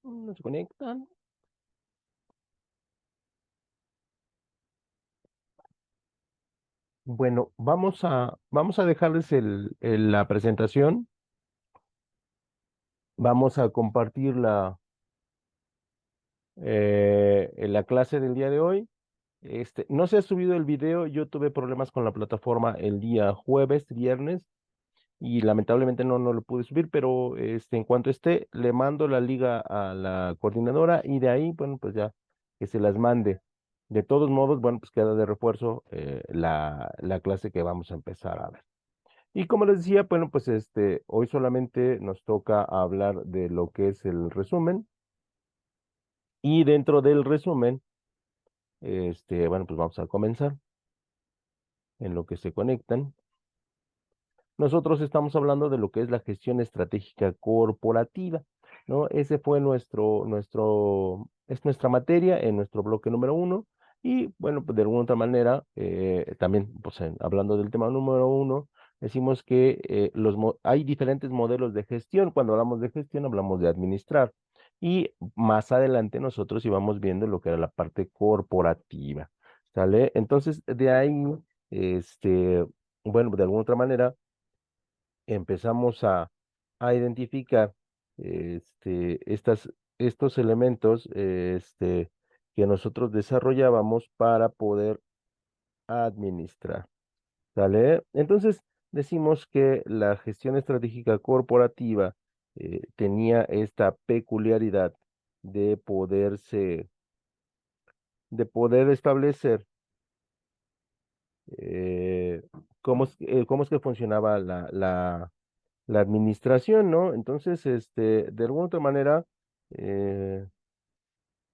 No se conectan. Bueno, vamos a dejarles la presentación. Vamos a compartir la clase del día de hoy. No se ha subido el video. Yo tuve problemas con la plataforma el día jueves, viernes, y lamentablemente no lo pude subir, pero en cuanto esté, le mando la liga a la coordinadora y de ahí, bueno, pues ya que se las mande. De todos modos, bueno, pues queda de refuerzo la clase que vamos a empezar a ver. Y como les decía, bueno, pues hoy solamente nos toca hablar de lo que es el resumen y dentro del resumen, bueno, pues vamos a comenzar en lo que se conectan. Nosotros estamos hablando de lo que es la gestión estratégica corporativa, ¿no? Ese fue es nuestra materia en nuestro bloque número uno. Y bueno, pues de alguna otra manera, también, pues hablando del tema número uno, decimos que hay diferentes modelos de gestión. Cuando hablamos de gestión, hablamos de administrar. Y más adelante nosotros íbamos viendo lo que era la parte corporativa, ¿sale? Entonces, de ahí, bueno, de alguna otra manera empezamos a identificar estos elementos que nosotros desarrollábamos para poder administrar. ¿Sale? Entonces, decimos que la gestión estratégica corporativa tenía esta peculiaridad de de poder establecer eh, cómo es que funcionaba la administración, ¿no? Entonces, de alguna otra manera, eh,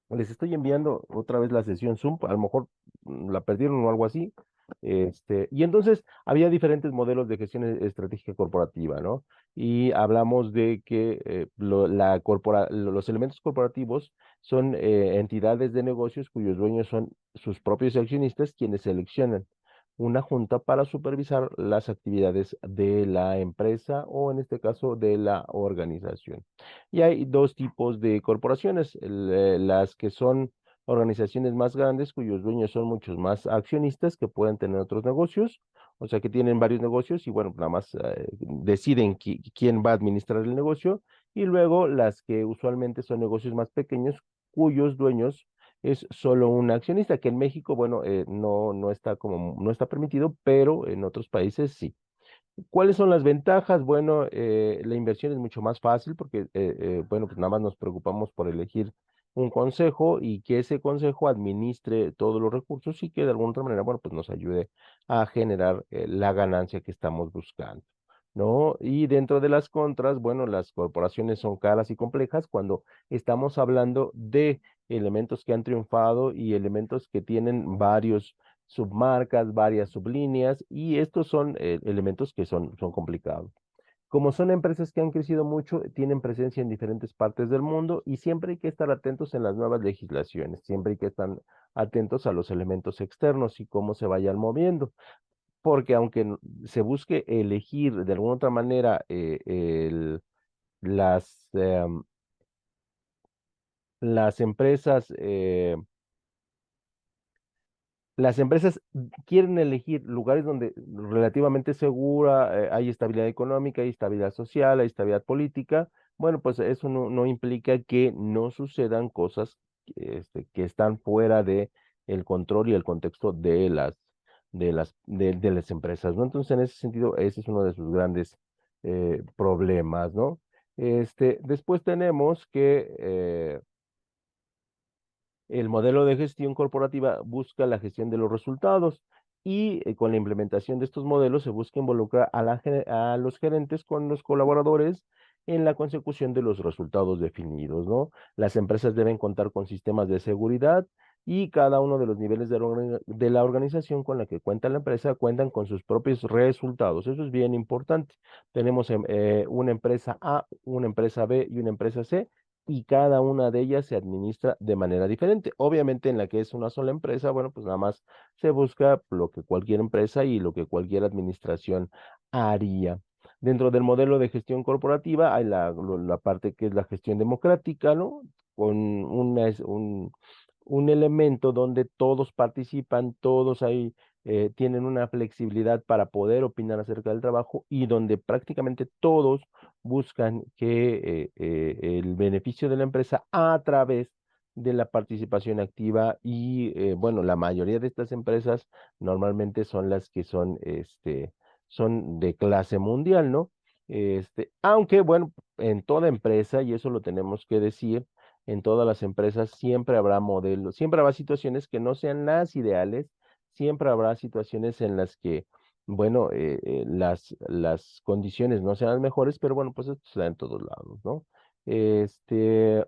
les estoy enviando otra vez la sesión Zoom, a lo mejor la perdieron o algo así. Y entonces había diferentes modelos de gestión estratégica corporativa, ¿no? Y hablamos de que los elementos corporativos son entidades de negocios cuyos dueños son sus propios accionistas quienes seleccionan una junta para supervisar las actividades de la empresa o en este caso de la organización. Y hay dos tipos de corporaciones, las que son organizaciones más grandes cuyos dueños son muchos más accionistas que pueden tener otros negocios, o sea que tienen varios negocios y bueno, nada más deciden quién va a administrar el negocio, y luego las que usualmente son negocios más pequeños cuyos dueños es solo un accionista, que en México, bueno, no está no está permitido, pero en otros países sí. ¿Cuáles son las ventajas? Bueno, la inversión es mucho más fácil porque, bueno, pues nada más nos preocupamos por elegir un consejo y que ese consejo administre todos los recursos y que de alguna otra manera, bueno, pues nos ayude a generar la ganancia que estamos buscando, ¿no? Y dentro de las contras, bueno, las corporaciones son caras y complejas cuando estamos hablando de elementos que han triunfado y elementos que tienen varios submarcas, varias sublíneas, y estos son elementos que son complicados. Como son empresas que han crecido mucho, tienen presencia en diferentes partes del mundo y siempre hay que estar atentos en las nuevas legislaciones, siempre hay que estar atentos a los elementos externos y cómo se vayan moviendo, porque aunque se busque elegir de alguna otra manera las, las empresas, las empresas quieren elegir lugares donde relativamente segura, hay estabilidad económica, hay estabilidad social, hay estabilidad política. Bueno, pues eso no implica que no sucedan cosas que están fuera de el control y el contexto de de las empresas, ¿no? Entonces, en ese sentido, ese es uno de sus grandes problemas, ¿no? Después tenemos que el modelo de gestión corporativa busca la gestión de los resultados y con la implementación de estos modelos se busca involucrar a los gerentes con los colaboradores en la consecución de los resultados definidos, ¿no? Las empresas deben contar con sistemas de seguridad y cada uno de los niveles de la organización con la que cuenta la empresa cuentan con sus propios resultados. Eso es bien importante. Tenemos una empresa A, una empresa B y una empresa C y cada una de ellas se administra de manera diferente. Obviamente en la que es una sola empresa, bueno, pues nada más se busca lo que cualquier empresa y lo que cualquier administración haría. Dentro del modelo de gestión corporativa hay la parte que es la gestión democrática, ¿no? Con un elemento donde todos participan, todos ahí tienen una flexibilidad para poder opinar acerca del trabajo y donde prácticamente todos buscan que el beneficio de la empresa a través de la participación activa y bueno, la mayoría de estas empresas normalmente son las que son de clase mundial, ¿no? Aunque bueno, en toda empresa, y eso lo tenemos que decir, en todas las empresas siempre habrá modelos, siempre habrá situaciones que no sean las ideales, siempre habrá situaciones en las que, bueno, las condiciones no sean las mejores, pero bueno, pues esto se da en todos lados, ¿no? Este,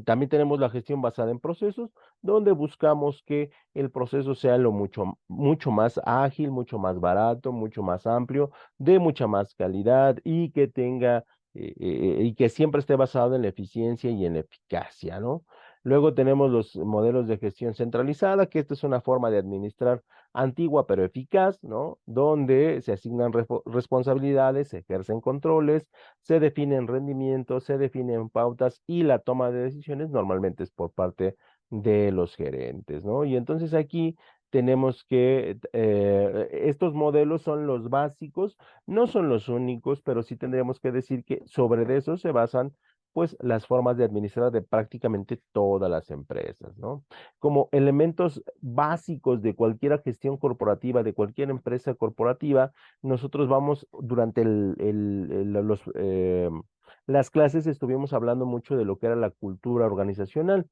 también tenemos la gestión basada en procesos, donde buscamos que el proceso sea lo mucho más ágil, mucho más barato, mucho más amplio, de mucha más calidad y que tenga, y que siempre esté basado en la eficiencia y en la eficacia, ¿no? Luego tenemos los modelos de gestión centralizada, que esta es una forma de administrar antigua pero eficaz, ¿no? Donde se asignan responsabilidades, se ejercen controles, se definen rendimientos, se definen pautas y la toma de decisiones normalmente es por parte de los gerentes, ¿no? Y entonces aquí tenemos que, estos modelos son los básicos, no son los únicos, pero sí tendríamos que decir que sobre de eso se basan pues las formas de administrar de prácticamente todas las empresas, ¿no? Como elementos básicos de cualquier gestión corporativa, de cualquier empresa corporativa, nosotros vamos durante las clases estuvimos hablando mucho de lo que era la cultura organizacional,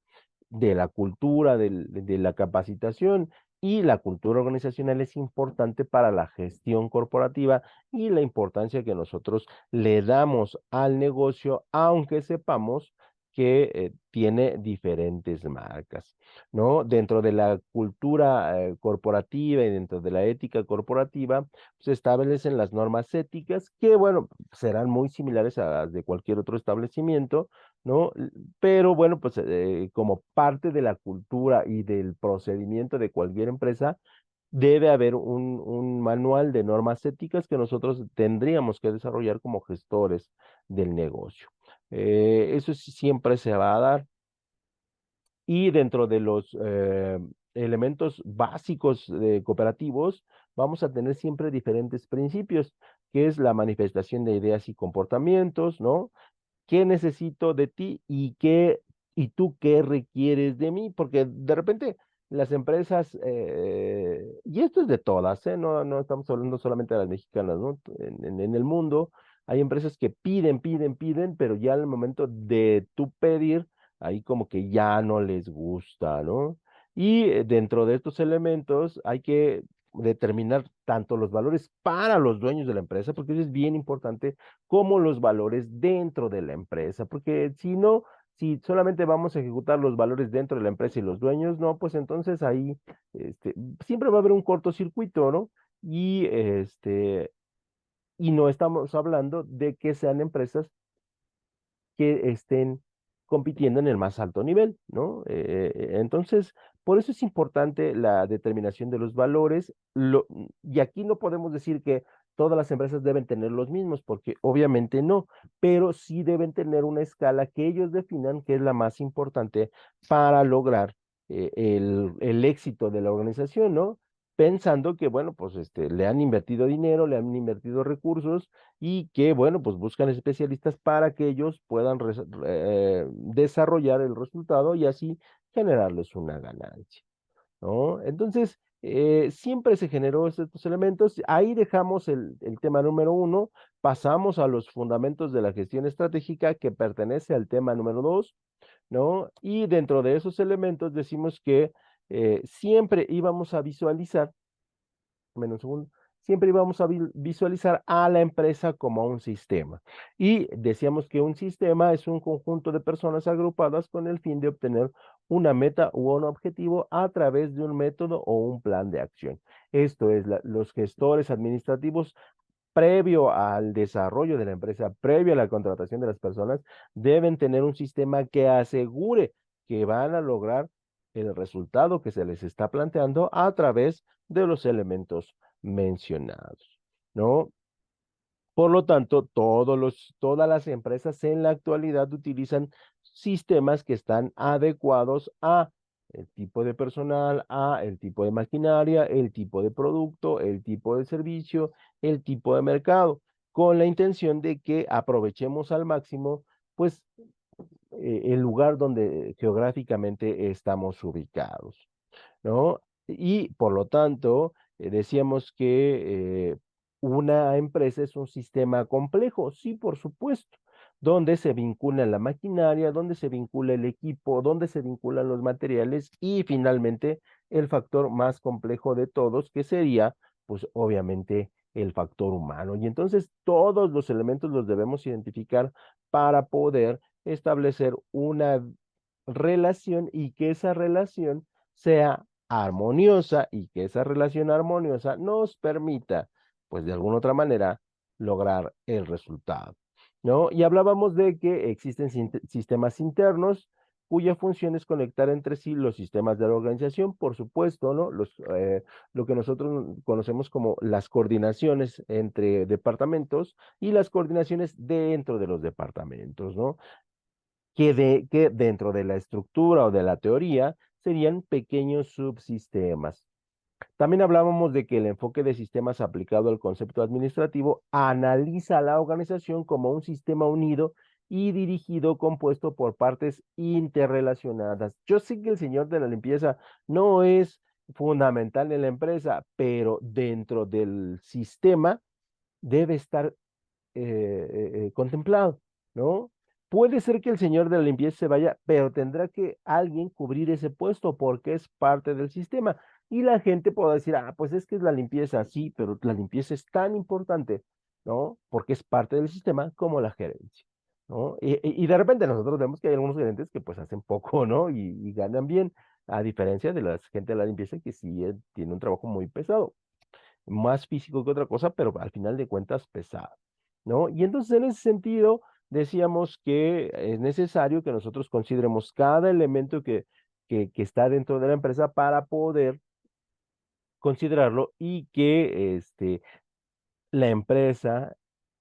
de la cultura, de la capacitación y la cultura organizacional es importante para la gestión corporativa y la importancia que nosotros le damos al negocio, aunque sepamos que tiene diferentes marcas, ¿no? Dentro de la cultura corporativa y dentro de la ética corporativa, se establecen las normas éticas que, bueno, serán muy similares a las de cualquier otro establecimiento, ¿no? Pero bueno, pues como parte de la cultura y del procedimiento de cualquier empresa, debe haber un manual de normas éticas que nosotros tendríamos que desarrollar como gestores del negocio. Eso sí siempre se va a dar. Y dentro de los elementos básicos cooperativos, vamos a tener siempre diferentes principios, que es la manifestación de ideas y comportamientos, ¿no? ¿Qué necesito de ti y tú qué requieres de mí? Porque de repente las empresas, y esto es de todas, ¿eh? No estamos hablando solamente de las mexicanas, ¿no? En el mundo hay empresas que piden, pero ya al momento de tú pedir, ahí como que ya no les gusta, ¿no? Y dentro de estos elementos hay que determinar tanto los valores para los dueños de la empresa, porque eso es bien importante, como los valores dentro de la empresa, porque si no, si solamente vamos a ejecutar los valores dentro de la empresa y los dueños, no, pues entonces ahí siempre va a haber un cortocircuito, ¿no? Y y no estamos hablando de que sean empresas que estén compitiendo en el más alto nivel, ¿no? Entonces, por eso es importante la determinación de los valores, y aquí no podemos decir que todas las empresas deben tener los mismos, porque obviamente no, pero sí deben tener una escala que ellos definan que es la más importante para lograr el éxito de la organización, ¿no? Pensando que, bueno, pues le han invertido dinero, le han invertido recursos y que, bueno, pues buscan especialistas para que ellos puedan desarrollar el resultado y así generarles una ganancia, ¿no? Entonces, siempre se generó estos elementos. Ahí dejamos el tema número uno, pasamos a los fundamentos de la gestión estratégica que pertenece al tema número dos, ¿no? Y dentro de esos elementos decimos que siempre íbamos a visualizar menos segundo, siempre íbamos a visualizar a la empresa como un sistema. Y decíamos que un sistema es un conjunto de personas agrupadas con el fin de obtener una meta u un objetivo a través de un método o un plan de acción. Esto es, los gestores administrativos, previo al desarrollo de la empresa, previo a la contratación de las personas, deben tener un sistema que asegure que van a lograr el resultado que se les está planteando a través de los elementos mencionados. ¿no? Por lo tanto, todas las empresas en la actualidad utilizan sistemas que están adecuados a el tipo de personal, a el tipo de maquinaria, el tipo de producto, el tipo de servicio, el tipo de mercado, con la intención de que aprovechemos al máximo, pues, el lugar donde geográficamente estamos ubicados, ¿no? Y por lo tanto, decíamos que una empresa es un sistema complejo, sí, por supuesto, donde se vincula la maquinaria, donde se vincula el equipo, donde se vinculan los materiales y finalmente el factor más complejo de todos, que sería, pues obviamente, el factor humano. Y entonces todos los elementos los debemos identificar para poder establecer una relación y que esa relación sea armoniosa y que esa relación armoniosa nos permita, pues de alguna otra manera, lograr el resultado, ¿no? Y hablábamos de que existen sistemas internos cuya función es conectar entre sí los sistemas de la organización, por supuesto, ¿no? Lo que nosotros conocemos como las coordinaciones entre departamentos y las coordinaciones dentro de los departamentos, ¿no? Que dentro de la estructura o de la teoría serían pequeños subsistemas. También hablábamos de que el enfoque de sistemas aplicado al concepto administrativo analiza la organización como un sistema unido y dirigido, compuesto por partes interrelacionadas. Yo sé que el señor de la limpieza no es fundamental en la empresa, pero dentro del sistema debe estar contemplado, ¿no? Puede ser que el señor de la limpieza se vaya, pero tendrá que alguien cubrir ese puesto porque es parte del sistema. Y la gente puede decir, ah, pues es que es la limpieza, sí, pero la limpieza es tan importante, ¿no? Porque es parte del sistema como la gerencia, ¿no? Y de repente nosotros vemos que hay algunos gerentes que pues hacen poco, ¿no? Y ganan bien, a diferencia de la gente de la limpieza que sí tiene un trabajo muy pesado, más físico que otra cosa, pero al final de cuentas pesado, ¿no? Y entonces en ese sentido decíamos que es necesario que nosotros consideremos cada elemento que está dentro de la empresa para poder considerarlo y que la empresa,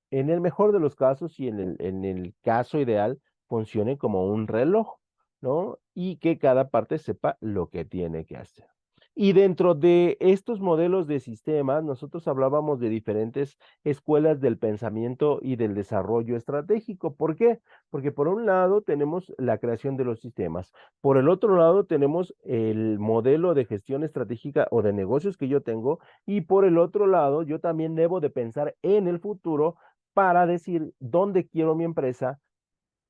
en el mejor de los casos y en el caso ideal, funcione como un reloj, ¿no? Y que cada parte sepa lo que tiene que hacer. Y dentro de estos modelos de sistemas, nosotros hablábamos de diferentes escuelas del pensamiento y del desarrollo estratégico. ¿Por qué? Porque por un lado tenemos la creación de los sistemas, por el otro lado tenemos el modelo de gestión estratégica o de negocios que yo tengo, y por el otro lado yo también debo de pensar en el futuro para decir dónde quiero mi empresa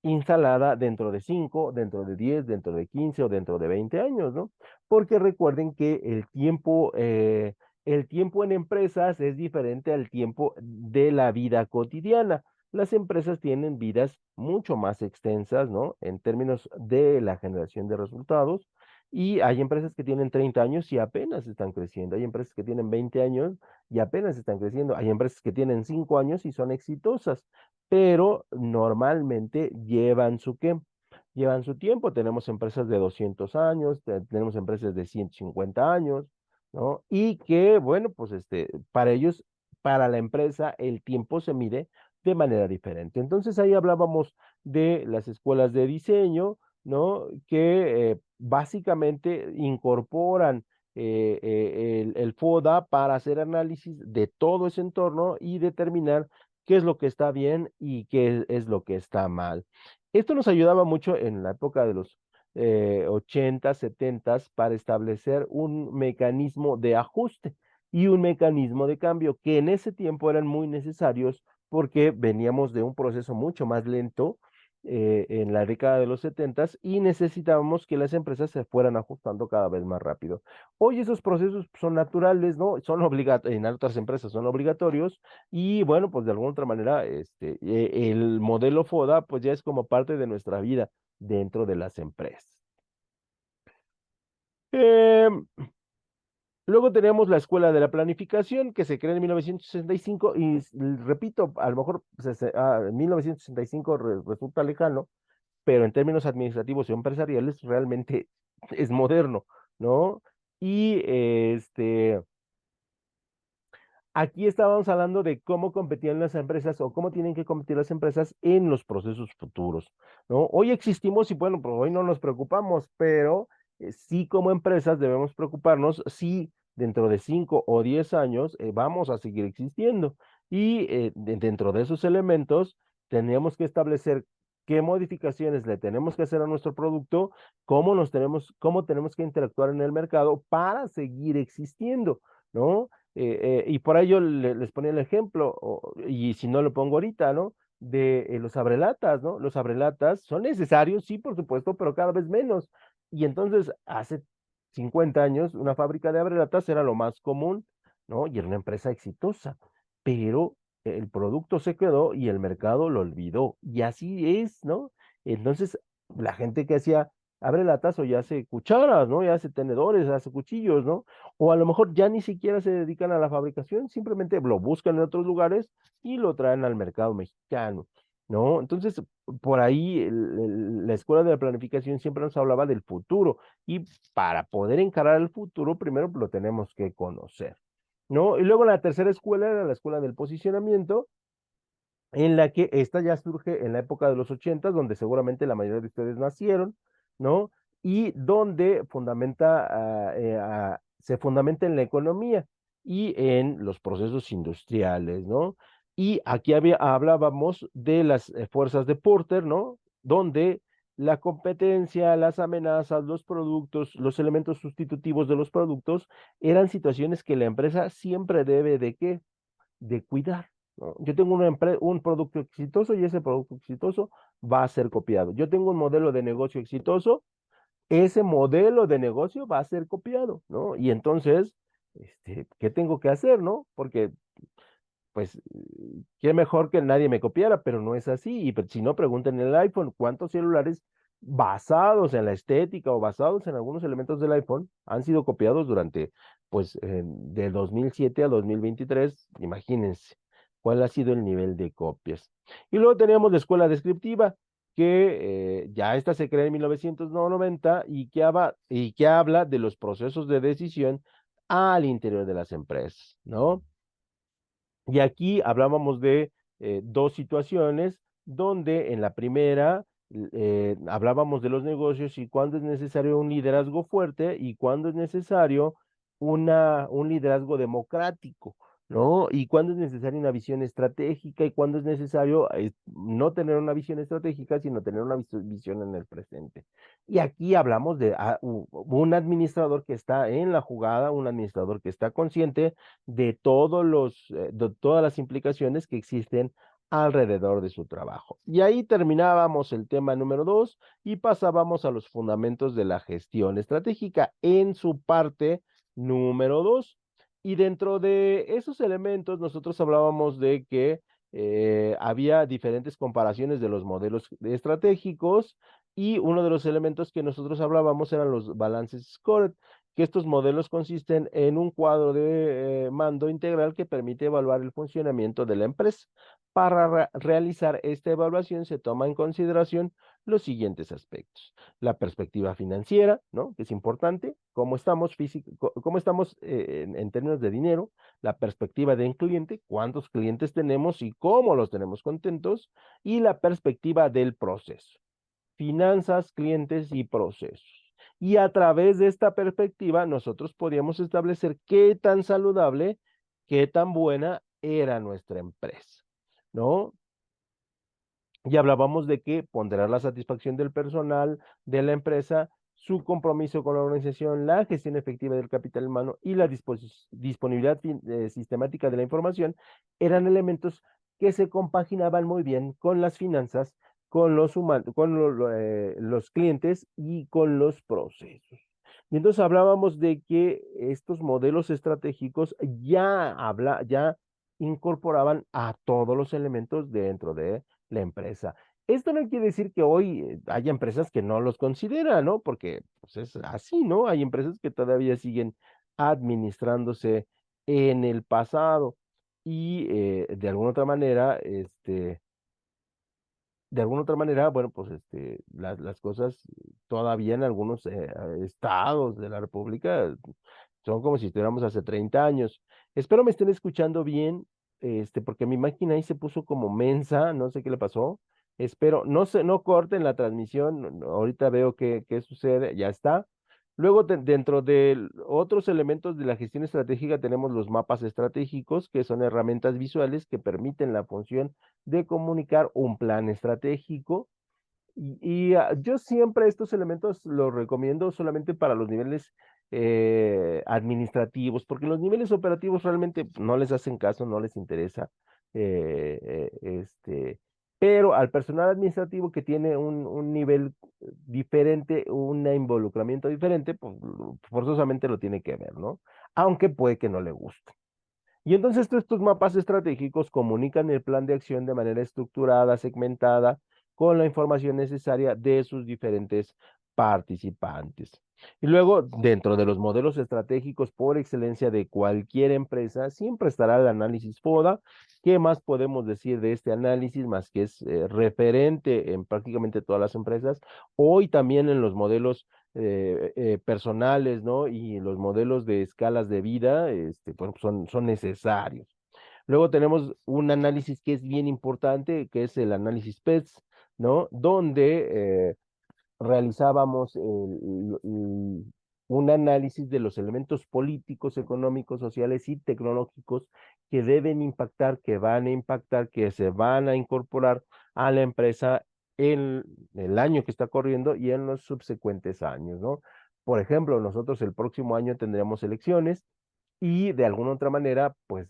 instalada dentro de 5, dentro de 10, dentro de 15 o dentro de 20 años, ¿no? Porque recuerden que el tiempo en empresas es diferente al tiempo de la vida cotidiana. Las empresas tienen vidas mucho más extensas, ¿no? En términos de la generación de resultados. Y hay empresas que tienen 30 años y apenas están creciendo. Hay empresas que tienen 20 años y apenas están creciendo. Hay empresas que tienen 5 años y son exitosas, pero normalmente llevan su tiempo. Tenemos empresas de 200 años, tenemos empresas de 150 años, ¿no? Y que, bueno, pues para ellos, para la empresa, el tiempo se mide de manera diferente. Entonces ahí hablábamos de las escuelas de diseño, ¿no? Que básicamente incorporan el FODA para hacer análisis de todo ese entorno y determinar qué es lo que está bien y qué es lo que está mal. Esto nos ayudaba mucho en la época de los 80, 70 para establecer un mecanismo de ajuste y un mecanismo de cambio que en ese tiempo eran muy necesarios porque veníamos de un proceso mucho más lento en la década de los 70 y necesitábamos que las empresas se fueran ajustando cada vez más rápido. Hoy esos procesos son naturales, ¿no? Son obligatorios, en otras empresas son obligatorios y bueno, pues de alguna otra manera, el modelo FODA pues ya es como parte de nuestra vida dentro de las empresas. Em, Luego tenemos la Escuela de la Planificación, que se crea en 1965, y repito, a lo mejor 1965 resulta lejano, pero en términos administrativos y empresariales realmente es moderno, ¿no? Y Aquí estábamos hablando de cómo competían las empresas o cómo tienen que competir las empresas en los procesos futuros, ¿no? Hoy existimos y bueno, pues hoy no nos preocupamos, pero sí como empresas debemos preocuparnos si dentro de 5 o 10 años vamos a seguir existiendo. Y dentro de esos elementos tenemos que establecer qué modificaciones le tenemos que hacer a nuestro producto, cómo tenemos que interactuar en el mercado para seguir existiendo, ¿no? Y por ello les ponía el ejemplo, y si no lo pongo ahorita, ¿no? De los abrelatas, ¿no? Los abrelatas son necesarios, sí, por supuesto, pero cada vez menos. Y entonces, hace 50 años, una fábrica de abrelatas era lo más común, ¿no? Y era una empresa exitosa, pero el producto se quedó y el mercado lo olvidó. Y así es, ¿no? Entonces, la gente que hacía abrelatas o ya hace cucharas, ¿no? Ya hace tenedores, hace cuchillos, ¿no? O a lo mejor ya ni siquiera se dedican a la fabricación, simplemente lo buscan en otros lugares y lo traen al mercado mexicano, ¿no? Entonces, por ahí la escuela de la planificación siempre nos hablaba del futuro y para poder encarar el futuro, primero lo tenemos que conocer, ¿no? Y luego la tercera escuela era la escuela del posicionamiento, en la que esta ya surge en la época de los 80, donde seguramente la mayoría de ustedes nacieron, ¿no? Y donde se fundamenta en la economía y en los procesos industriales, ¿no? Y aquí hablábamos de las fuerzas de Porter, ¿no? Donde la competencia, las amenazas, los productos, los elementos sustitutivos de los productos eran situaciones que la empresa siempre debe de ¿qué? De cuidar, ¿no? Yo tengo un producto exitoso y ese producto exitoso va a ser copiado. Yo tengo un modelo de negocio exitoso, ese modelo de negocio va a ser copiado, ¿no? Y entonces, ¿qué tengo que hacer, no? Porque pues, qué mejor que nadie me copiara, pero no es así. Y si no, pregunten en el iPhone, ¿cuántos celulares basados en la estética o basados en algunos elementos del iPhone han sido copiados durante, pues, de 2007 a 2023? Imagínense cuál ha sido el nivel de copias. Y luego teníamos la escuela descriptiva, que ya esta se crea en 1990 y que habla de los procesos de decisión al interior de las empresas, ¿no? Y aquí hablábamos de dos situaciones donde en la primera hablábamos de los negocios y cuándo es necesario un liderazgo fuerte y cuándo es necesario un liderazgo democrático, ¿no? Y cuándo es necesaria una visión estratégica y cuándo es necesario no tener una visión estratégica, sino tener una visión en el presente. Y aquí hablamos de un administrador que está en la jugada, un administrador que está consciente de todas las implicaciones que existen alrededor de su trabajo. Y ahí terminábamos el tema número 2 y pasábamos a los fundamentos de la gestión estratégica en su parte número 2. Y dentro de esos elementos nosotros hablábamos de que había diferentes comparaciones de los modelos estratégicos y uno de los elementos que nosotros hablábamos eran los balances scored, que estos modelos consisten en un cuadro de mando integral que permite evaluar el funcionamiento de la empresa. Para realizar esta evaluación se toma en consideración los siguientes aspectos. La perspectiva financiera, ¿no? Que es importante, cómo estamos en términos de dinero, la perspectiva de un cliente, cuántos clientes tenemos y cómo los tenemos contentos, y la perspectiva del proceso, finanzas, clientes y procesos. Y a través de esta perspectiva, nosotros podíamos establecer qué tan saludable, qué tan buena era nuestra empresa, ¿no? Y hablábamos de que ponderar la satisfacción del personal de la empresa, su compromiso con la organización, la gestión efectiva del capital humano y la disponibilidad sistemática de la información eran elementos que se compaginaban muy bien con las finanzas, con los clientes y con los procesos. Y entonces hablábamos de que estos modelos estratégicos ya incorporaban a todos los elementos dentro de la empresa. Esto no quiere decir que hoy haya empresas que no los consideran, ¿no? Porque pues, es así, ¿no? Hay empresas que todavía siguen administrándose en el pasado y de alguna otra manera, bueno, pues las cosas todavía en algunos estados de la República son como si estuviéramos hace 30 años. Espero me estén escuchando bien, porque mi máquina ahí se puso como mensa, no sé qué le pasó. Espero, no corten la transmisión, ahorita veo qué sucede, ya está. Luego, dentro de otros elementos de la gestión estratégica, tenemos los mapas estratégicos, que son herramientas visuales que permiten la función de comunicar un plan estratégico. Yo siempre estos elementos los recomiendo solamente para los niveles administrativos, porque los niveles operativos realmente no les hacen caso, no les interesa. eh, pero al personal administrativo que tiene un nivel diferente, un involucramiento diferente, pues forzosamente lo tiene que ver, ¿no? Aunque puede que no le guste. Y entonces estos mapas estratégicos comunican el plan de acción de manera estructurada, segmentada, con la información necesaria de sus diferentes participantes. Y luego, dentro de los modelos estratégicos por excelencia de cualquier empresa, siempre estará el análisis FODA. ¿Qué más podemos decir de este análisis? Más que es referente en prácticamente todas las empresas. Hoy también en los modelos personales, ¿no? Y los modelos de escalas de vida, bueno, son necesarios. Luego tenemos un análisis que es bien importante, que es el análisis PETS, ¿no? Donde realizábamos un análisis de los elementos políticos, económicos, sociales y tecnológicos que deben impactar, que van a impactar, que se van a incorporar a la empresa en el año que está corriendo y en los subsecuentes años, ¿no? Por ejemplo, nosotros el próximo año tendremos elecciones y de alguna otra manera, pues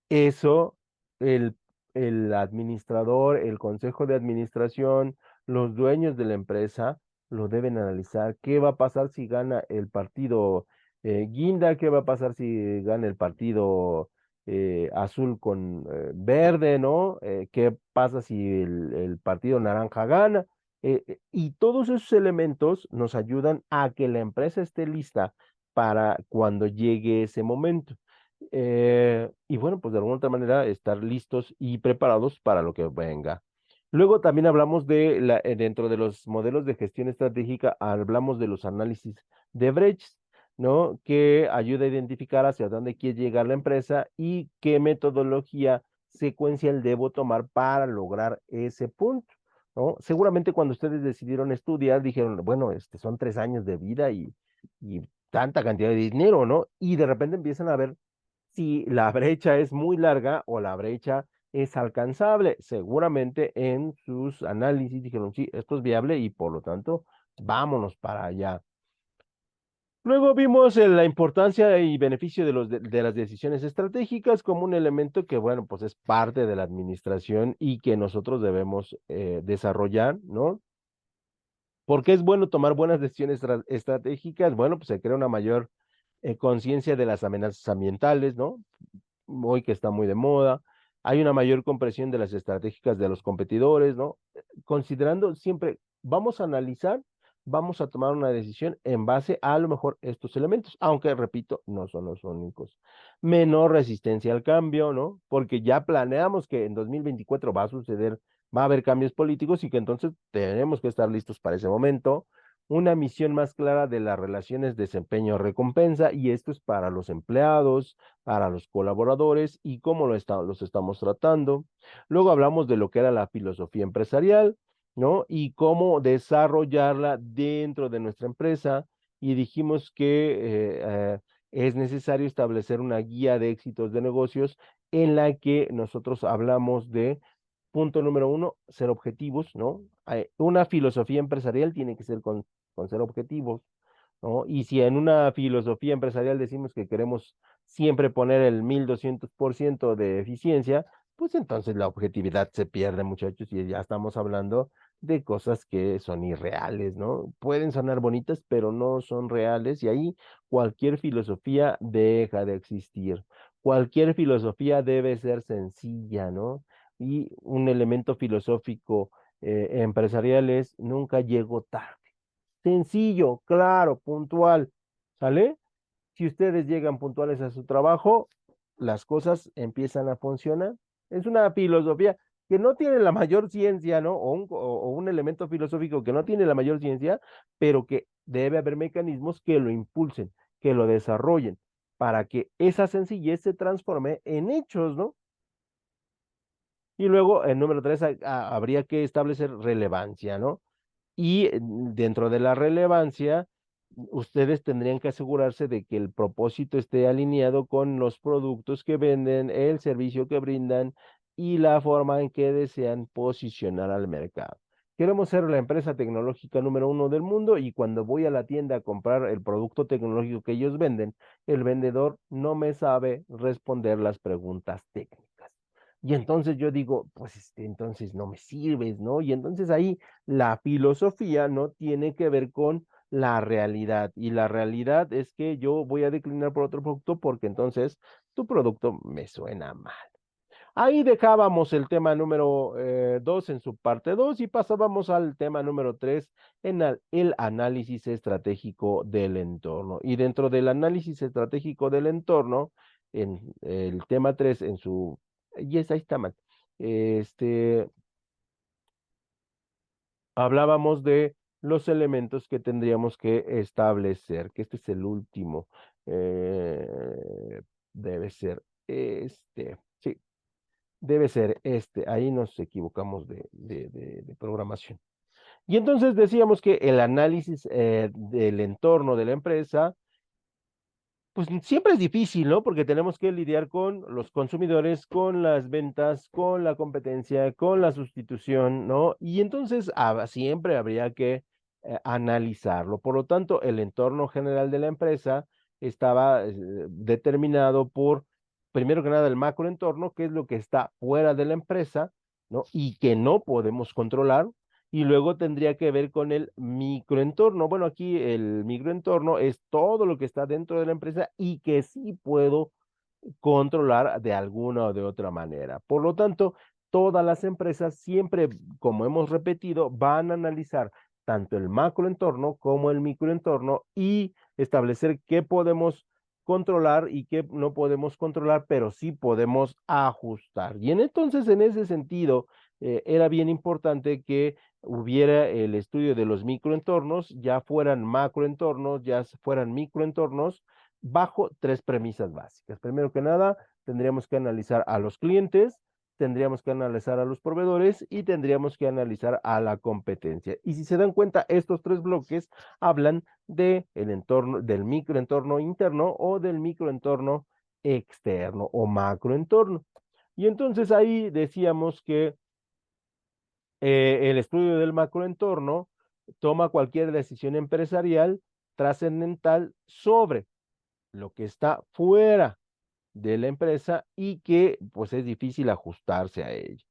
eso, el, el administrador, el consejo de administración, los dueños de la empresa lo deben analizar. ¿Qué va a pasar si gana el partido Guinda? ¿Qué va a pasar si gana el partido azul con verde, ¿no? ¿Qué pasa si el partido naranja gana? Y todos esos elementos nos ayudan a que la empresa esté lista para cuando llegue ese momento. Y bueno, pues de alguna otra manera estar listos y preparados para lo que venga. Luego también hablamos dentro de los modelos de gestión estratégica, hablamos de los análisis de brechas, ¿no? Que ayuda a identificar hacia dónde quiere llegar la empresa y qué metodología secuencial debo tomar para lograr ese punto, ¿no? Seguramente cuando ustedes decidieron estudiar, dijeron, bueno, son 3 años de vida y tanta cantidad de dinero, ¿no? Y de repente empiezan a ver si la brecha es muy larga o la brecha es alcanzable. Seguramente en sus análisis dijeron, sí, esto es viable y por lo tanto, vámonos para allá. Luego vimos la importancia y beneficio de las decisiones estratégicas como un elemento que, bueno, pues es parte de la administración y que nosotros debemos desarrollar, ¿no? ¿Por qué es bueno tomar buenas decisiones estratégicas? Bueno, pues se crea una mayor conciencia de las amenazas ambientales, ¿no? Hoy que está muy de moda. Hay una mayor comprensión de las estratégicas de los competidores, ¿no? Considerando siempre, vamos a analizar, vamos a tomar una decisión en base a lo mejor estos elementos, aunque repito, no son los únicos. Menor resistencia al cambio, ¿no? Porque ya planeamos que en 2024 va a suceder, va a haber cambios políticos y que entonces tenemos que estar listos para ese momento. Una misión más clara de las relaciones desempeño-recompensa, y esto es para los empleados, para los colaboradores y cómo los estamos tratando. Luego hablamos de lo que era la filosofía empresarial, ¿no? Y cómo desarrollarla dentro de nuestra empresa. Y dijimos que es necesario establecer una guía de éxitos de negocios en la que nosotros hablamos de punto número uno, ser objetivos, ¿no? Una filosofía empresarial tiene que ser con ser objetivos, ¿no? Y si en una filosofía empresarial decimos que queremos siempre poner el 1200% de eficiencia, pues entonces la objetividad se pierde, muchachos, y ya estamos hablando de cosas que son irreales, ¿no? Pueden sonar bonitas, pero no son reales, y ahí cualquier filosofía deja de existir. Cualquier filosofía debe ser sencilla, ¿no? Y un elemento filosófico empresarial es nunca llego tarde. Sencillo, claro, puntual. ¿Sale? Si ustedes llegan puntuales a su trabajo, las cosas empiezan a funcionar. Es una filosofía que no tiene la mayor ciencia, ¿no? O un elemento filosófico que no tiene la mayor ciencia, pero que debe haber mecanismos que lo impulsen, que lo desarrollen, para que esa sencillez se transforme en hechos, ¿no? Y luego, el número tres, habría que establecer relevancia, ¿no? Y dentro de la relevancia, ustedes tendrían que asegurarse de que el propósito esté alineado con los productos que venden, el servicio que brindan y la forma en que desean posicionar al mercado. Queremos ser la empresa tecnológica número uno del mundo y cuando voy a la tienda a comprar el producto tecnológico que ellos venden, el vendedor no me sabe responder las preguntas técnicas. Y entonces yo digo, pues entonces no me sirves, ¿no? Y entonces ahí la filosofía no tiene que ver con la realidad. Y la realidad es que yo voy a declinar por otro producto porque entonces tu producto me suena mal. Ahí dejábamos el tema número 2 en su parte 2 y pasábamos al tema número 3 en el análisis estratégico del entorno. Y dentro del análisis estratégico del entorno, en el tema 3 en su... Yes, ahí está mal. Este, hablábamos de los elementos que tendríamos que establecer, que este es el último. Debe ser sí, debe ser este. Ahí nos equivocamos de programación. Y entonces decíamos que el análisis del entorno de la empresa pues siempre es difícil, ¿no? Porque tenemos que lidiar con los consumidores, con las ventas, con la competencia, con la sustitución, ¿no? Y entonces siempre habría que analizarlo. Por lo tanto, el entorno general de la empresa estaba determinado por, primero que nada, el macroentorno, que es lo que está fuera de la empresa, ¿no? Y que no podemos controlar, y luego tendría que ver con el microentorno. Bueno, aquí el microentorno es todo lo que está dentro de la empresa y que sí puedo controlar de alguna o de otra manera. Por lo tanto, todas las empresas siempre, como hemos repetido, van a analizar tanto el macroentorno como el microentorno y establecer qué podemos controlar y qué no podemos controlar, pero sí podemos ajustar. Y entonces, en ese sentido, era bien importante que hubiera el estudio de los microentornos, ya fueran macroentornos, ya fueran microentornos, bajo tres premisas básicas. Primero que nada, tendríamos que analizar a los clientes, tendríamos que analizar a los proveedores y tendríamos que analizar a la competencia. Y si se dan cuenta, estos tres bloques hablan del entorno, del microentorno interno o del microentorno externo o macroentorno. Y entonces ahí decíamos que el estudio del macroentorno toma cualquier decisión empresarial trascendental sobre lo que está fuera de la empresa y que pues es difícil ajustarse a ello.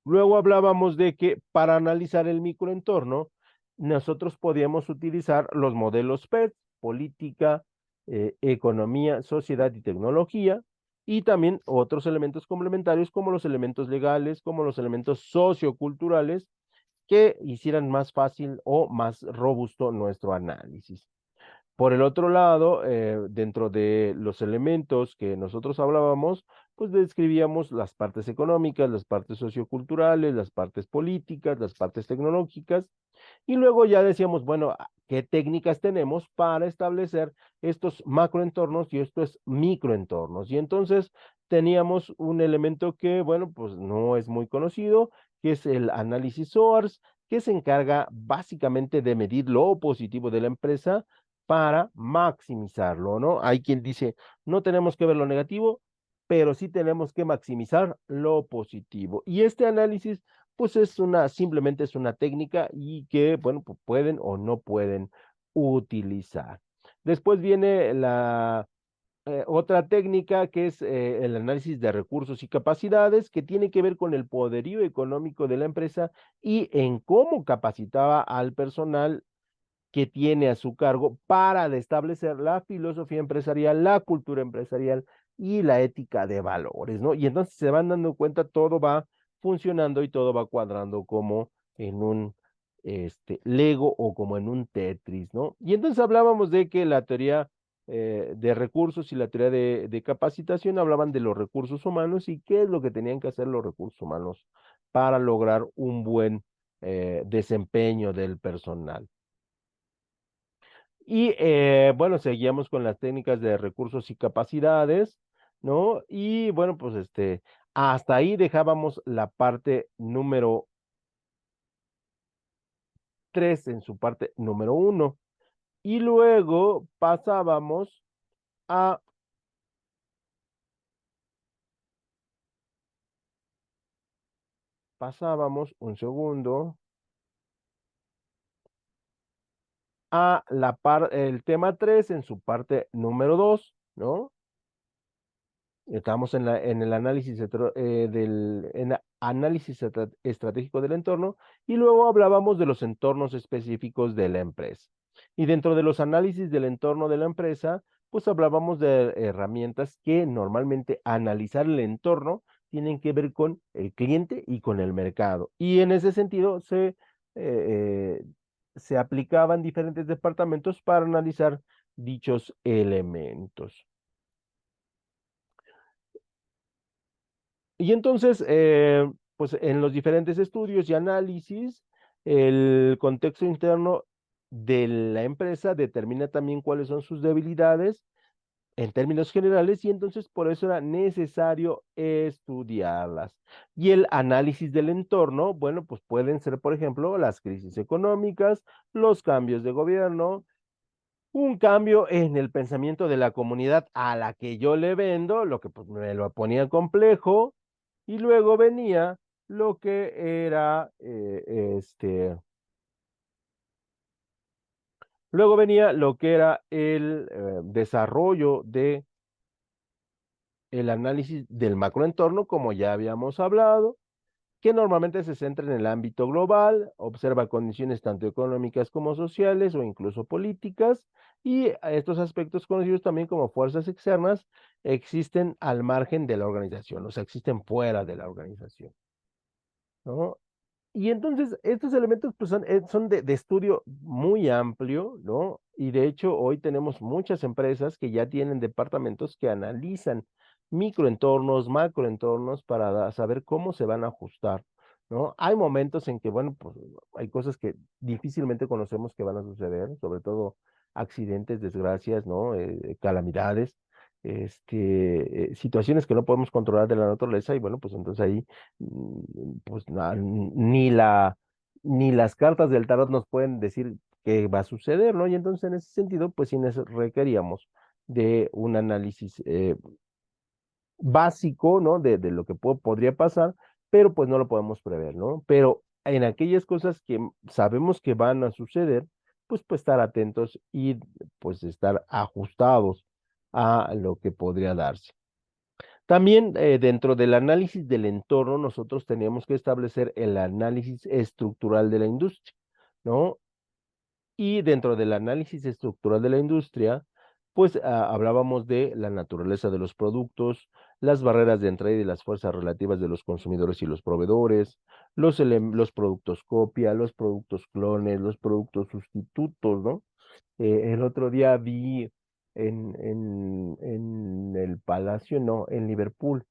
Luego hablábamos de que para analizar el microentorno, nosotros podíamos utilizar los modelos PET, política, economía, sociedad y tecnología, y también otros elementos complementarios como los elementos legales, como los elementos socioculturales, que hicieran más fácil o más robusto nuestro análisis. Por el otro lado, dentro de los elementos que nosotros hablábamos, pues describíamos las partes económicas, las partes socioculturales, las partes políticas, las partes tecnológicas, y luego ya decíamos, bueno, ¿qué técnicas tenemos para establecer estos macroentornos y estos microentornos? Y entonces teníamos un elemento que, bueno, pues no es muy conocido, que es el análisis SOARS, que se encarga básicamente de medir lo positivo de la empresa para maximizarlo, ¿no? Hay quien dice, no tenemos que ver lo negativo, pero sí tenemos que maximizar lo positivo. Y este análisis, pues simplemente es una técnica y que, bueno, pues pueden o no pueden utilizar. Después viene la otra técnica que es el análisis de recursos y capacidades, que tiene que ver con el poderío económico de la empresa y en cómo capacitaba al personal que tiene a su cargo para establecer la filosofía empresarial, la cultura empresarial y la ética de valores, ¿no? Y entonces se van dando cuenta, todo va funcionando y todo va cuadrando como en un Lego o como en un Tetris, ¿no? Y entonces hablábamos de que la teoría de recursos y la teoría de capacitación hablaban de los recursos humanos y qué es lo que tenían que hacer los recursos humanos para lograr un buen desempeño del personal. Y bueno, seguíamos con las técnicas de recursos y capacidades, ¿no? Y bueno, pues hasta ahí dejábamos la parte número 3 en su parte número uno. Y luego a, pasábamos un segundo, el tema 3 en su parte número 2, ¿no? Estamos en el análisis, análisis estratégico del entorno y luego hablábamos de los entornos específicos de la empresa. Y dentro de los análisis del entorno de la empresa, pues hablábamos de herramientas que normalmente analizar el entorno tienen que ver con el cliente y con el mercado. Y en ese sentido eh, se aplicaban diferentes departamentos para analizar dichos elementos. Y entonces, pues en los diferentes estudios y análisis, el contexto interno de la empresa determina también cuáles son sus debilidades en términos generales y entonces por eso era necesario estudiarlas. Y el análisis del entorno, bueno, pues pueden ser, por ejemplo, las crisis económicas, los cambios de gobierno, un cambio en el pensamiento de la comunidad a la que yo le vendo, lo que pues me lo ponía complejo, y luego venía lo que era, luego venía lo que era el desarrollo de el análisis del macroentorno, como ya habíamos hablado, que normalmente se centra en el ámbito global, observa condiciones tanto económicas como sociales o incluso políticas, y estos aspectos conocidos también como fuerzas externas existen al margen de la organización, o sea, existen fuera de la organización, ¿no? Y entonces estos elementos pues son de estudio muy amplio, ¿no? Y de hecho hoy tenemos muchas empresas que ya tienen departamentos que analizan microentornos, macroentornos para saber cómo se van a ajustar, ¿no? Hay momentos en que, bueno, pues hay cosas que difícilmente conocemos que van a suceder, sobre todo accidentes, desgracias, ¿no? Calamidades, situaciones que no podemos controlar de la naturaleza y bueno, pues entonces ahí pues ni las cartas del tarot nos pueden decir qué va a suceder, ¿no? Y entonces en ese sentido, pues sí requeríamos de un análisis básico, ¿no? De lo que podría pasar, pero pues no lo podemos prever, ¿no? Pero en aquellas cosas que sabemos que van a suceder, pues estar atentos y pues estar ajustados a lo que podría darse. También dentro del análisis del entorno, nosotros teníamos que establecer el análisis estructural de la industria, ¿no? Y dentro del análisis estructural de la industria, pues hablábamos de la naturaleza de los productos, las barreras de entrada y las fuerzas relativas de los consumidores y los proveedores, los productos copia, los productos clones, los productos sustitutos, ¿no? El otro día vi en el Palacio, no, en Liverpool,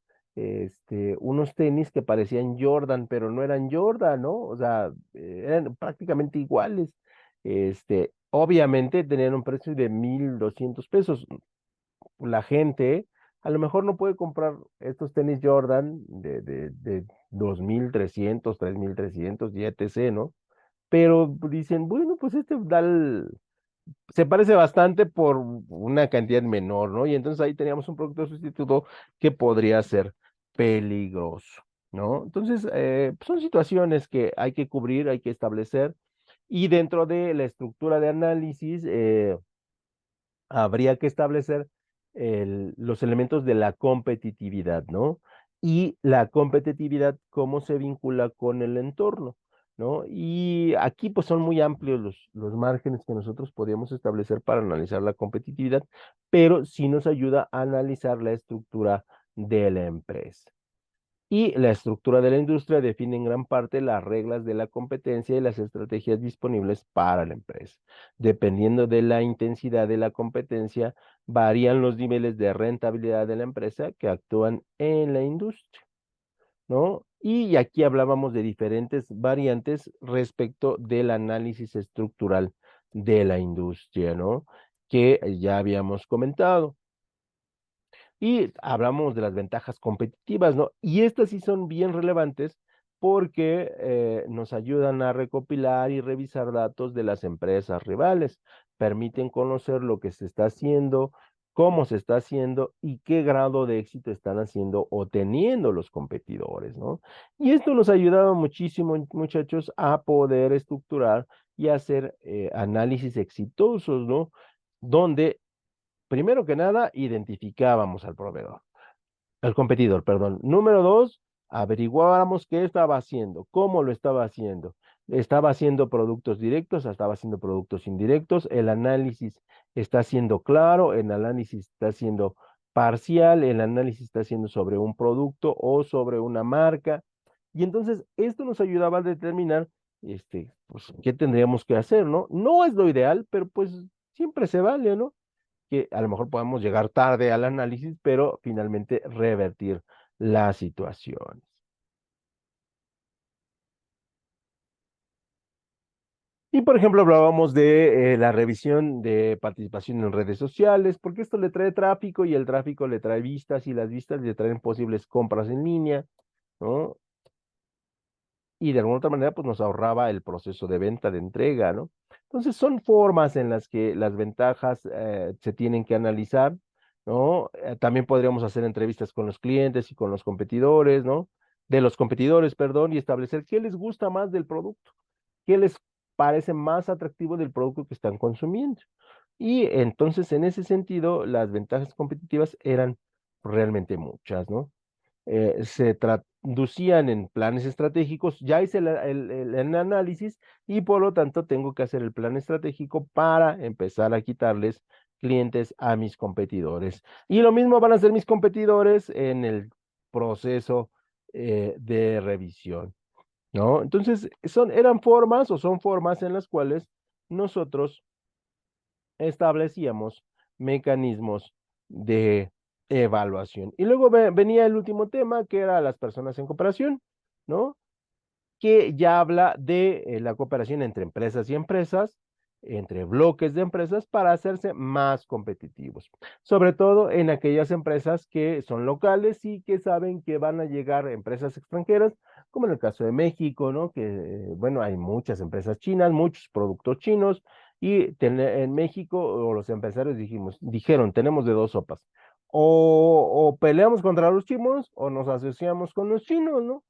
unos tenis que parecían Jordan, pero no eran Jordan, ¿no? O sea, eran prácticamente iguales. Obviamente tenían un precio de 1,200 pesos. La gente a lo mejor no puede comprar estos tenis Jordan de 2,300, 3,300 y etc., ¿no? Pero dicen, bueno, pues se parece bastante por una cantidad menor, ¿no? Y entonces ahí teníamos un producto sustituto que podría ser peligroso, ¿no? Entonces, son situaciones que hay que cubrir, hay que establecer, y dentro de la estructura de análisis, habría que establecer los elementos de la competitividad, ¿no? Y la competitividad, cómo se vincula con el entorno, ¿no? Y aquí pues son muy amplios los márgenes que nosotros podríamos establecer para analizar la competitividad, pero sí nos ayuda a analizar la estructura de la empresa. Y la estructura de la industria define en gran parte las reglas de la competencia y las estrategias disponibles para la empresa. Dependiendo de la intensidad de la competencia, varían los niveles de rentabilidad de la empresa que actúan en la industria, ¿no? Y aquí hablábamos de diferentes variantes respecto del análisis estructural de la industria, ¿no? Que ya habíamos comentado. Y hablamos de las ventajas competitivas, ¿no? Y estas sí son bien relevantes porque nos ayudan a recopilar y revisar datos de las empresas rivales, permiten conocer lo que se está haciendo, cómo se está haciendo y qué grado de éxito están haciendo o teniendo los competidores, ¿no? Y esto nos ayudaba muchísimo, muchachos, a poder estructurar y hacer análisis exitosos, ¿no? Donde primero que nada, identificábamos al proveedor, al competidor, perdón. Número dos, averiguábamos qué estaba haciendo, cómo lo estaba haciendo. Estaba haciendo productos directos, estaba haciendo productos indirectos. El análisis está siendo claro, el análisis está siendo parcial, el análisis está siendo sobre un producto o sobre una marca. Y entonces esto nos ayudaba a determinar, pues, qué tendríamos que hacer, ¿no? No es lo ideal, pero pues siempre se vale, ¿no? Que a lo mejor podemos llegar tarde al análisis, pero finalmente revertir las situaciones. Y por ejemplo, hablábamos de la revisión de participación en redes sociales, porque esto le trae tráfico y el tráfico le trae vistas y las vistas le traen posibles compras en línea, ¿no? Y de alguna otra manera, pues nos ahorraba el proceso de venta, de entrega, ¿no? Entonces, son formas en las que las ventajas se tienen que analizar, ¿no? También podríamos hacer entrevistas con los clientes y con los competidores, ¿no? De los competidores, perdón, y establecer qué les gusta más del producto, qué les parece más atractivo del producto que están consumiendo. Y entonces, en ese sentido, las ventajas competitivas eran realmente muchas, ¿no? Se traducían en planes estratégicos, ya hice el análisis y por lo tanto tengo que hacer el plan estratégico para empezar a quitarles clientes a mis competidores. Y lo mismo van a hacer mis competidores en el proceso de revisión, ¿no? Entonces, eran formas o son formas en las cuales nosotros establecíamos mecanismos de evaluación. Y luego venía el último tema, que era las personas en cooperación, ¿no? Que ya habla de la cooperación entre empresas y empresas, entre bloques de empresas para hacerse más competitivos, sobre todo en aquellas empresas que son locales y que saben que van a llegar empresas extranjeras, como en el caso de México, ¿no? Que, bueno, hay muchas empresas chinas, muchos productos chinos, y en México o los empresarios dijeron, tenemos de dos sopas, o peleamos contra los chinos o nos asociamos con los chinos, ¿no?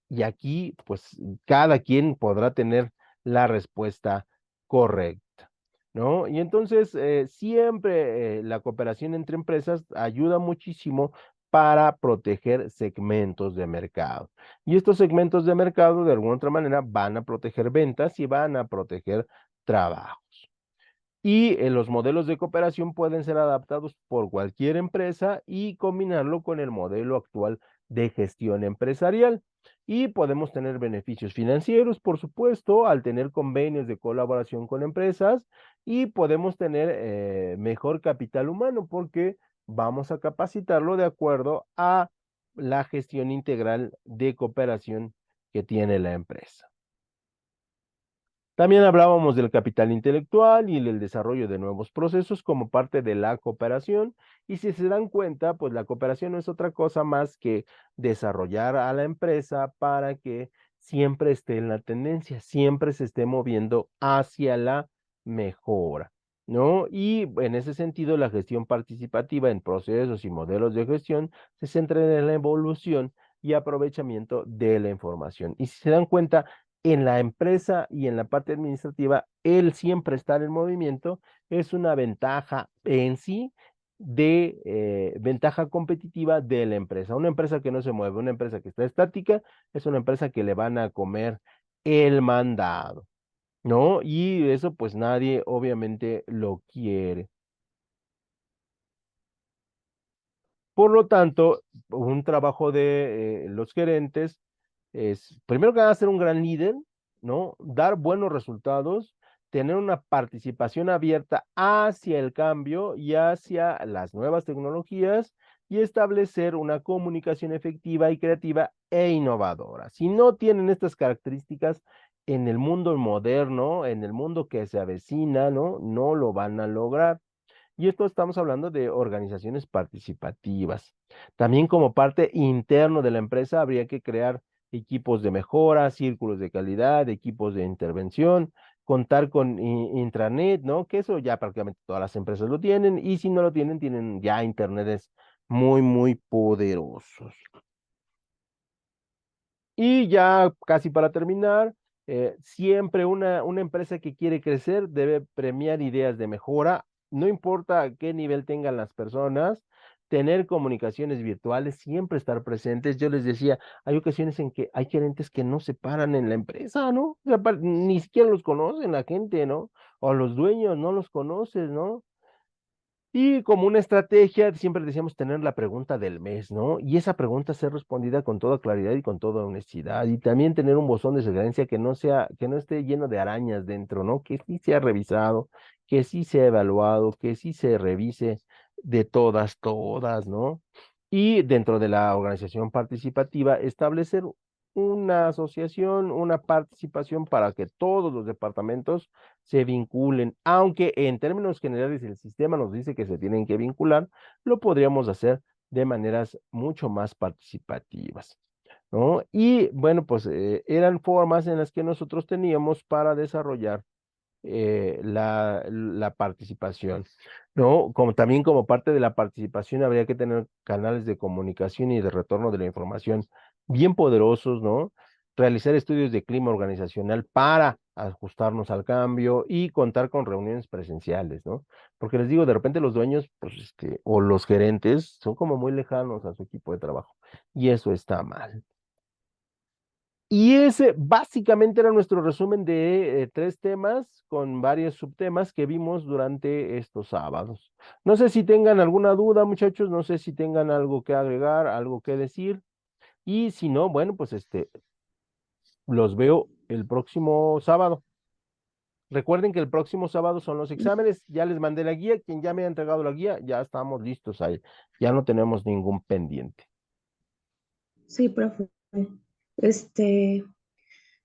Y aquí, pues, cada quien podrá tener la respuesta correcta, ¿no? Y entonces, siempre la cooperación entre empresas ayuda muchísimo para proteger segmentos de mercado. Y estos segmentos de mercado, de alguna otra manera, van a proteger ventas y van a proteger trabajo. Y los modelos de cooperación pueden ser adaptados por cualquier empresa y combinarlo con el modelo actual de gestión empresarial. Y podemos tener beneficios financieros, por supuesto, al tener convenios de colaboración con empresas y podemos tener mejor capital humano porque vamos a capacitarlo de acuerdo a la gestión integral de cooperación que tiene la empresa. También hablábamos del capital intelectual y el desarrollo de nuevos procesos como parte de la cooperación. Y si se dan cuenta, pues la cooperación no es otra cosa más que desarrollar a la empresa para que siempre esté en la tendencia, siempre se esté moviendo hacia la mejora, ¿no? Y en ese sentido, la gestión participativa en procesos y modelos de gestión se centra en la evolución y aprovechamiento de la información. Y si se dan cuenta, en la empresa y en la parte administrativa, el siempre estar en movimiento es una ventaja en sí de ventaja competitiva de la empresa. Una empresa que no se mueve, una empresa que está estática, es una empresa que le van a comer el mandado, ¿no? Y eso pues nadie obviamente lo quiere. Por lo tanto, un trabajo de los gerentes es, primero que nada, ser un gran líder, ¿no? Dar buenos resultados, tener una participación abierta hacia el cambio y hacia las nuevas tecnologías y establecer una comunicación efectiva y creativa e innovadora. Si no tienen estas características, en el mundo moderno, en el mundo que se avecina, ¿no? No lo van a lograr. Y esto estamos hablando de organizaciones participativas. También como parte interno de la empresa habría que crear equipos de mejora, círculos de calidad, equipos de intervención, contar con intranet, ¿no? Que eso ya prácticamente todas las empresas lo tienen y si no lo tienen, tienen ya internets muy, muy poderosos. Y ya casi para terminar, siempre una empresa que quiere crecer debe premiar ideas de mejora, no importa a qué nivel tengan las personas, tener comunicaciones virtuales, siempre estar presentes. Yo les decía, hay ocasiones en que hay gerentes que no se paran en la empresa, ¿no? O sea, ni siquiera los conocen la gente, ¿no? O los dueños no los conoces, ¿no? Y como una estrategia, siempre decíamos tener la pregunta del mes, ¿no? Y esa pregunta ser respondida con toda claridad y con toda honestidad. Y también tener un buzón de sugerencia que no sea, que no esté lleno de arañas dentro, ¿no? Que sí sea revisado, que sí sea evaluado, que sí se revise de todas, todas, ¿no? Y dentro de la organización participativa, establecer una asociación, una participación para que todos los departamentos se vinculen, aunque en términos generales el sistema nos dice que se tienen que vincular, lo podríamos hacer de maneras mucho más participativas, ¿no? Y bueno, pues eran formas en las que nosotros teníamos para desarrollar la participación, ¿no? Como también como parte de la participación habría que tener canales de comunicación y de retorno de la información bien poderosos, ¿no? Realizar estudios de clima organizacional para ajustarnos al cambio y contar con reuniones presenciales, ¿no? Porque les digo, de repente los dueños, pues, o los gerentes son como muy lejanos a su equipo de trabajo y eso está mal. Y ese básicamente era nuestro resumen de 3 temas con varios subtemas que vimos durante estos sábados. No sé si tengan alguna duda, muchachos, no sé si tengan algo que agregar, algo que decir. Y si no, bueno, pues los veo el próximo sábado. Recuerden que el próximo sábado son los exámenes. Ya les mandé la guía. Quien ya me ha entregado la guía, ya estamos listos ahí. Ya no tenemos ningún pendiente. Sí, profe. Este,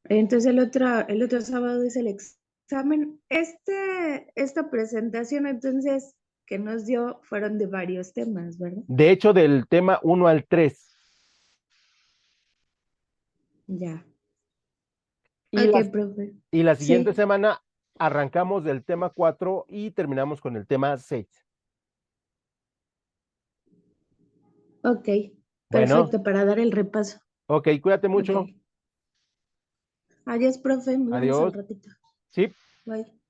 entonces el otro sábado es el examen. Esta presentación entonces que nos dio fueron de varios temas, ¿verdad? De hecho, del tema 1 al 3. Ya. Y Ok, las profe. Y la siguiente Sí, semana arrancamos del tema 4 y terminamos con el tema 6. ok. Bueno, Perfecto, para dar el repaso. ok, cuídate Ok. mucho. Adiós, profe. Nos vemos al Adiós. ratito. Sí. Bye.